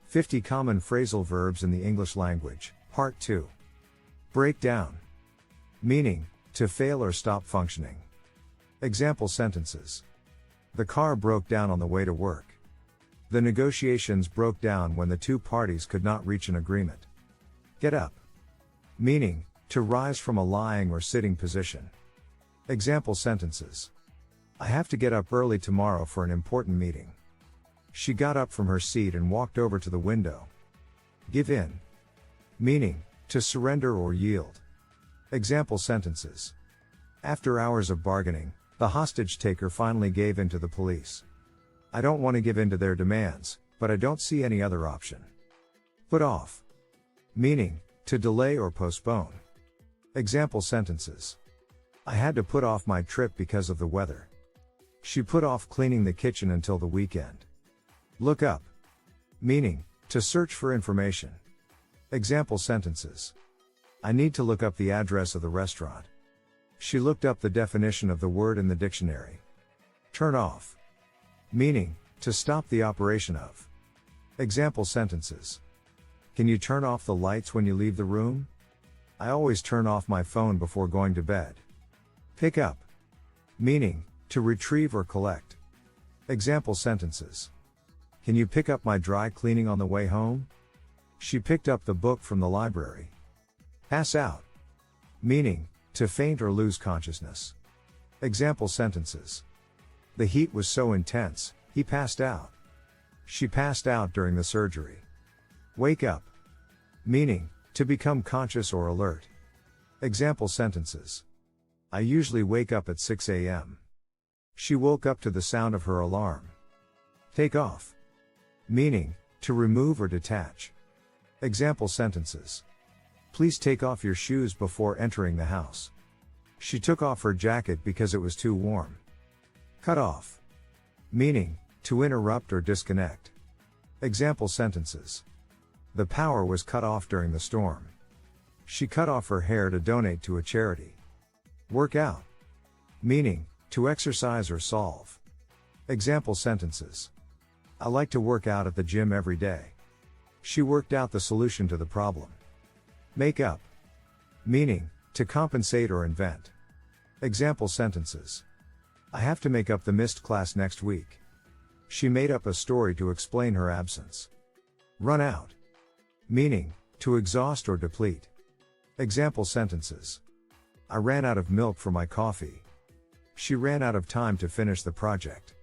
50 Common Phrasal Verbs in the English Language, Part 2. Break down. Meaning, to fail or stop functioning. Example sentences. The car broke down on the way to work. The negotiations broke down when the two parties could not reach an agreement. Get up. Meaning, to rise from a lying or sitting position. Example sentences. I have to get up early tomorrow for an important meeting. She got up from her seat and walked over to the window. Give in. Meaning, to surrender or yield. Example sentences. After hours of bargaining, the hostage taker finally gave in to the police. I don't want to give in to their demands, but I don't see any other option. Put off. Meaning, to delay or postpone. Example sentences. I had to put off my trip because of the weather. She put off cleaning the kitchen until the weekend. Look up. Meaning, to search for information. Example sentences. I need to look up the address of the restaurant. She looked up the definition of the word in the dictionary. Turn off. Meaning, to stop the operation of. Example sentences. Can you turn off the lights when you leave the room? I always turn off my phone before going to bed. Pick up. Meaning, to retrieve or collect. Example sentences. Can you pick up my dry cleaning on the way home? She picked up the book from the library. Pass out. Meaning, to faint or lose consciousness. Example sentences. The heat was so intense, he passed out. She passed out during the surgery. Wake up. Meaning, to become conscious or alert. Example sentences. I usually wake up at 6 a.m. She woke up to the sound of her alarm. Take off. Meaning, to remove or detach. Example sentences. Please take off your shoes before entering the house. She took off her jacket because it was too warm. Cut off. Meaning, to interrupt or disconnect. Example sentences. The power was cut off during the storm. She cut off her hair to donate to a charity. Work out. Meaning, to exercise or solve. Example sentences. I like to work out at the gym every day. She worked out the solution to the problem. Make up. Meaning, to compensate or invent. Example sentences. I have to make up the missed class next week. She made up a story to explain her absence. Run out. Meaning, to exhaust or deplete. Example sentences. I ran out of milk for my coffee. She ran out of time to finish the project.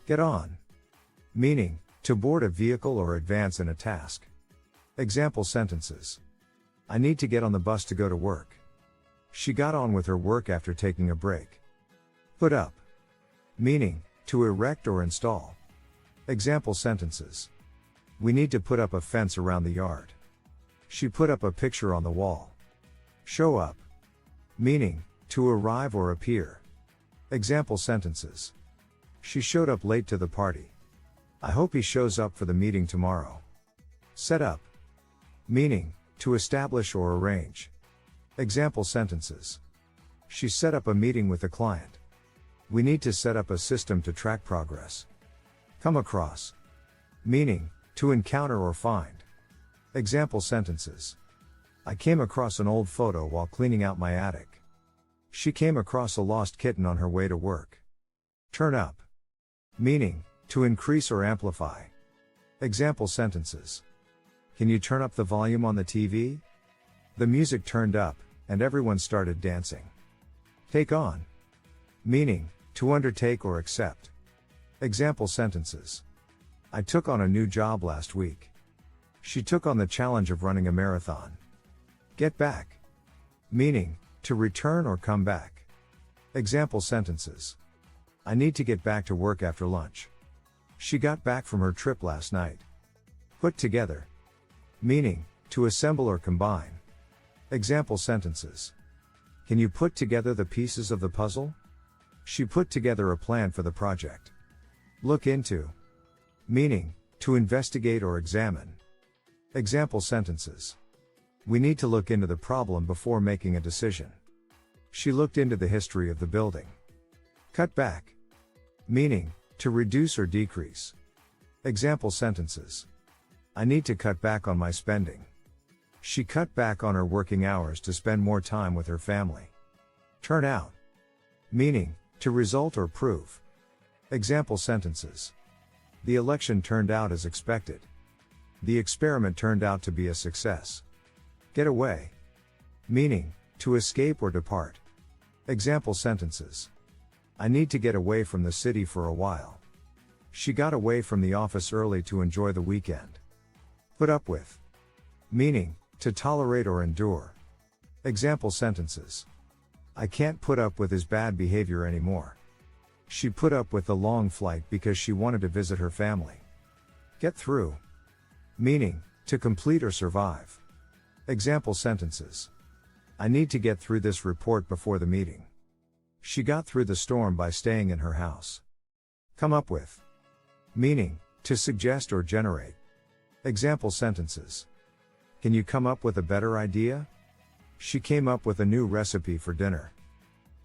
Get on. Meaning, to board a vehicle or advance in a task. Example sentences. I need to get on the bus to go to work. She got on with her work after taking a break. Put up. Meaning, to erect or install. Example sentences. We need to put up a fence around the yard. She put up a picture on the wall. Show up. Meaning, to arrive or appear. Example sentences. She showed up late to the party. I hope he shows up for the meeting tomorrow. Set up. Meaning, to establish or arrange. Example sentences. She set up a meeting with the client. We need to set up a system to track progress. Come across. Meaning, to encounter or find. Example sentences. I came across an old photo while cleaning out my attic. She came across a lost kitten on her way to work. Turn up. Meaning, to increase or amplify. Example sentences. Can you turn up the volume on the TV? The music turned up, and everyone started dancing. Take on. Meaning, to undertake or accept. Example sentences. I took on a new job last week. She took on the challenge of running a marathon. Get back. Meaning, to return or come back. Example sentences. I need to get back to work after lunch. She got back from her trip last night. Put together. Meaning, to assemble or combine. Example sentences. Can you put together the pieces of the puzzle? She put together a plan for the project. Look into. Meaning, to investigate or examine. Example sentences. We need to look into the problem before making a decision. She looked into the history of the building. Cut back. Meaning, to reduce or decrease. Example sentences. I need to cut back on my spending. She cut back on her working hours to spend more time with her family. Turnout. Meaning, to result or prove. Example sentences. The election turned out as expected. The experiment turned out to be a success. Get away. Meaning, to escape or depart. Example sentences. I need to get away from the city for a while. She got away from the office early to enjoy the weekend. Put up with. Meaning, to tolerate or endure. Example sentences. I can't put up with his bad behavior anymore. She put up with the long flight because she wanted to visit her family. Get through. Meaning, to complete or survive. Example sentences. I need to get through this report before the meeting. She got through the storm by staying in her house. Come up with. Meaning, to suggest or generate. Example sentences. Can you come up with a better idea? She came up with a new recipe for dinner.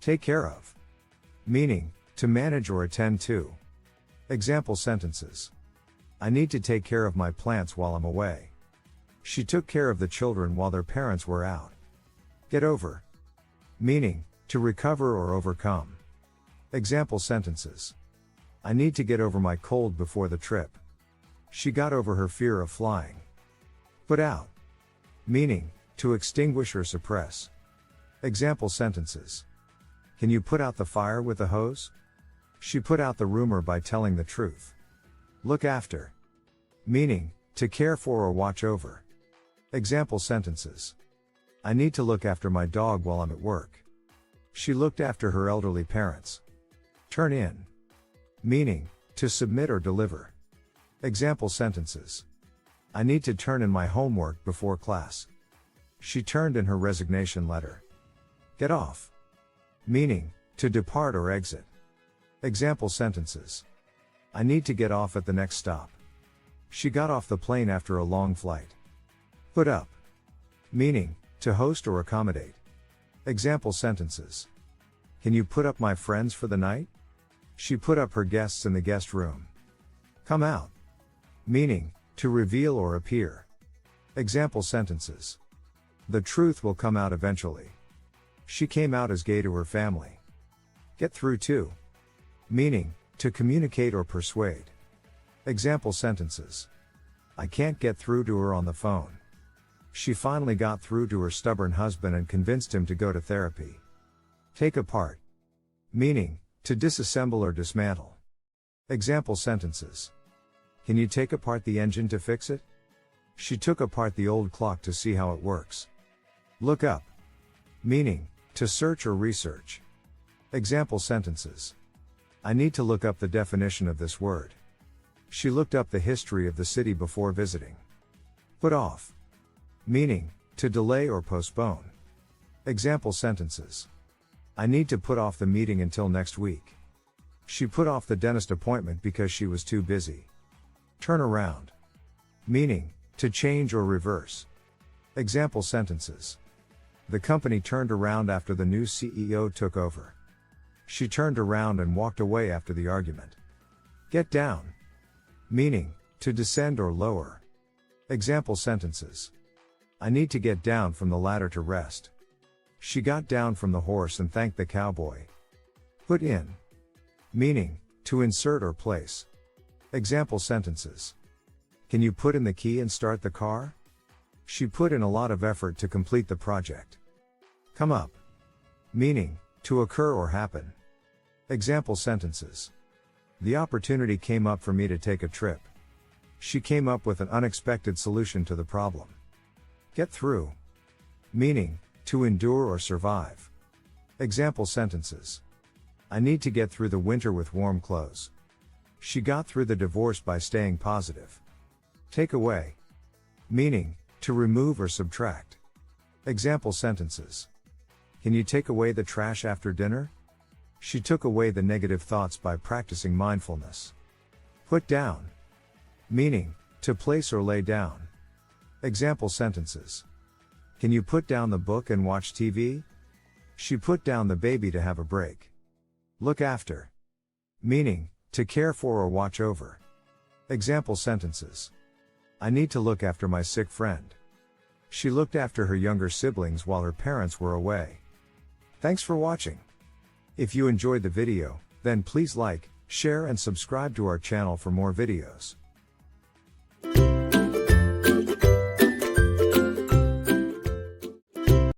Take care of. Meaning, to manage or attend to. Example sentences. I need to take care of my plants while I'm away. She took care of the children while their parents were out. Get over. Meaning, to recover or overcome. Example sentences. I need to get over my cold before the trip. She got over her fear of flying. Put out. Meaning, to extinguish or suppress. Example sentences. Can you put out the fire with the hose? She put out the rumor by telling the truth. Look after. Meaning, to care for or watch over. Example sentences. I need to look after my dog while I'm at work. She looked after her elderly parents. Turn in. Meaning, to submit or deliver. Example sentences. I need to turn in my homework before class. She turned in her resignation letter. Get off. Meaning, to depart or exit. Example sentences. I need to get off at the next stop. She got off the plane after a long flight. Put up. Meaning, to host or accommodate. Example sentences. Can you put up my friends for the night? She put up her guests in the guest room. Come out. Meaning, to reveal or appear. Example sentences. The truth will come out eventually. She came out as gay to her family. Get through to. Meaning, to communicate or persuade. Example sentences. I can't get through to her on the phone. She finally got through to her stubborn husband and convinced him to go to therapy. Take apart. Meaning, to disassemble or dismantle. Example sentences. Can you take apart the engine to fix it? She took apart the old clock to see how it works. Look up. Meaning, to search or research. Example sentences. I need to look up the definition of this word. She looked up the history of the city before visiting. Put off. Meaning, to delay or postpone. Example sentences. I need to put off the meeting until next week. She put off the dentist appointment because she was too busy. Turn around. Meaning, to change or reverse. Example sentences. The company turned around after the new CEO took over. She turned around and walked away after the argument. Get down. Meaning, to descend or lower. Example sentences. I need to get down from the ladder to rest. She got down from the horse and thanked the cowboy. Put in. Meaning, to insert or place. Example sentences. Can you put in the key and start the car? She put in a lot of effort to complete the project. Come up. Meaning, to occur or happen. Example sentences. The opportunity came up for me to take a trip. She came up with an unexpected solution to the problem. Get through. Meaning, to endure or survive. Example sentences. I need to get through the winter with warm clothes. She got through the divorce by staying positive. Take away. Meaning, to remove or subtract. Example sentences. Can you take away the trash after dinner? She took away the negative thoughts by practicing mindfulness. Put down. Meaning, to place or lay down. Example sentences. Can you put down the book and watch TV? She put down the baby to have a break. Look after. Meaning, to care for or watch over. Example sentences. I need to look after my sick friend. She looked after her younger siblings while her parents were away. Thanks for watching. If you enjoyed the video, then please like, share and subscribe to our channel for more videos.